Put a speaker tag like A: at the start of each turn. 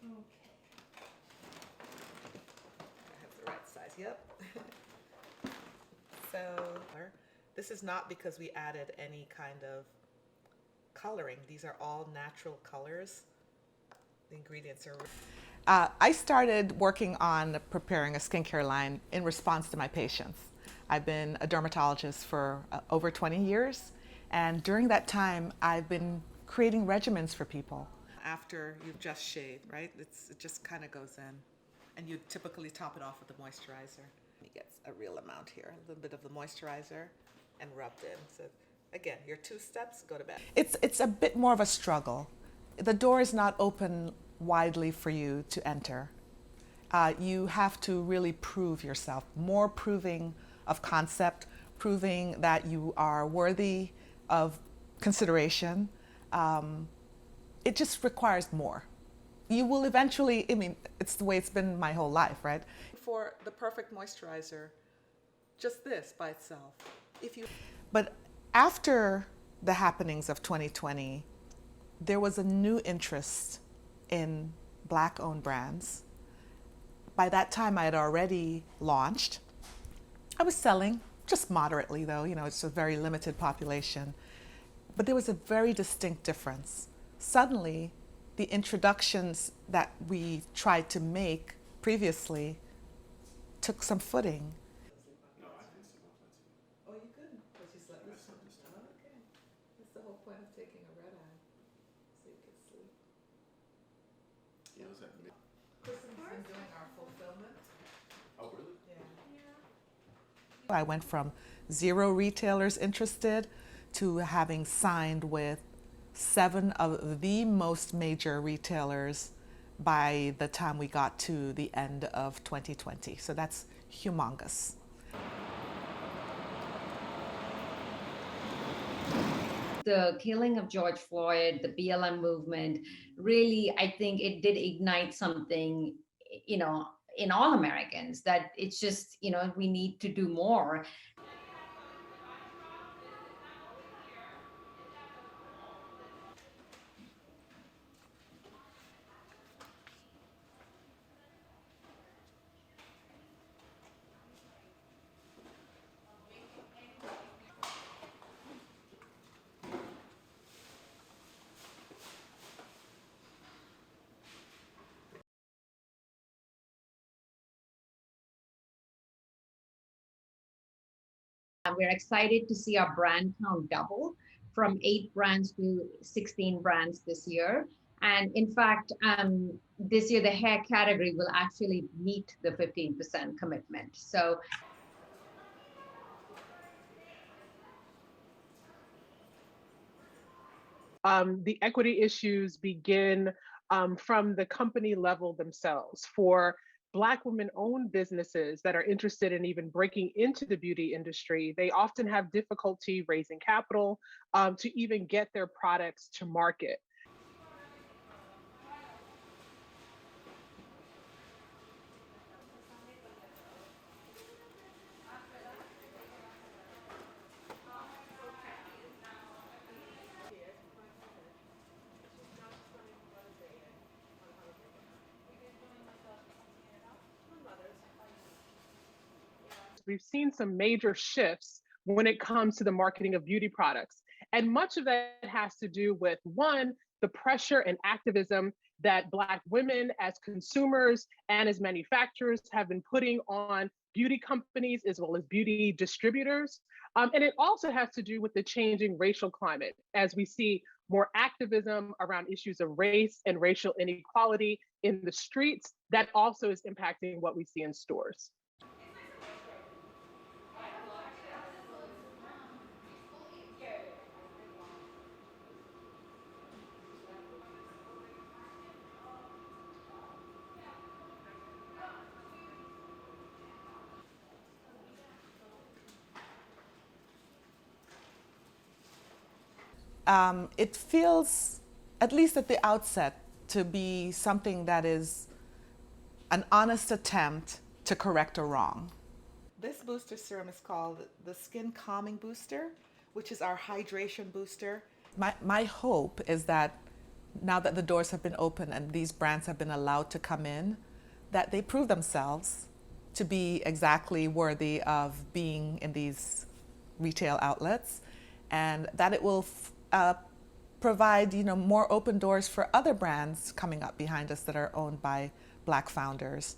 A: I have the right size, yep. So this is not because we added any kind of coloring. These are all natural colors. The ingredients are... I started working on preparing a skincare line in response to my patients. I've been a dermatologist for over 20 years, and during that time, I've been creating regimens for people. After you've just shaved, right? It just kind of goes in, and you typically top it off with the moisturizer. You get a real amount here, a little bit of the moisturizer, and rubbed in. So again, your 2 steps, go to bed. It's a bit more of a struggle. The door is not open widely for you to enter. You have to really prove yourself, more proving of concept, proving that you are worthy of consideration. It just requires more. You will eventually, I mean, it's the way it's been my whole life, right? For the perfect moisturizer, just this by itself. But after the happenings of 2020, there was a new interest in Black-owned brands. By that time, I had already launched. I was selling, just moderately though, you know, it's a very limited population. But there was a very distinct difference. Suddenly, the introductions that we tried to make previously took some footing.
B: No, I can sleep on plenty.
A: Oh, you couldn't, because you slept this time. Oh, okay. That's the whole point of taking a red eye, so you could sleep.
B: Yeah, it was like mid.
A: Kristen's been doing our fulfillment.
B: Oh, really?
A: Yeah. I went from 0 retailers interested to having signed with 7 of the most major retailers by the time we got to the end of 2020. So that's humongous.
C: The killing of George Floyd, the BLM movement, really, I think it did ignite something, you know, in all Americans, that it's just, you know, we need to do more. And we're excited to see our brand count double from 8 brands to 16 brands this year. And in fact, this year the hair category will actually meet the 15% commitment. So
D: the equity issues begin from the company level themselves. For Black women-owned businesses that are interested in even breaking into the beauty industry, they often have difficulty raising capital to even get their products to market. We've seen some major shifts when it comes to the marketing of beauty products. And much of that has to do with, one, the pressure and activism that Black women as consumers and as manufacturers have been putting on beauty companies as well as beauty distributors. And it also has to do with the changing racial climate as we see more activism around issues of race and racial inequality in the streets. That also is impacting what we see in stores.
A: It feels, at least at the outset, to be something that is an honest attempt to correct a wrong. This booster serum is called the Skin Calming Booster, which is our hydration booster. My hope is that now that the doors have been open and these brands have been allowed to come in, that they prove themselves to be exactly worthy of being in these retail outlets, and that it will provide, more open doors for other brands coming up behind us that are owned by Black founders.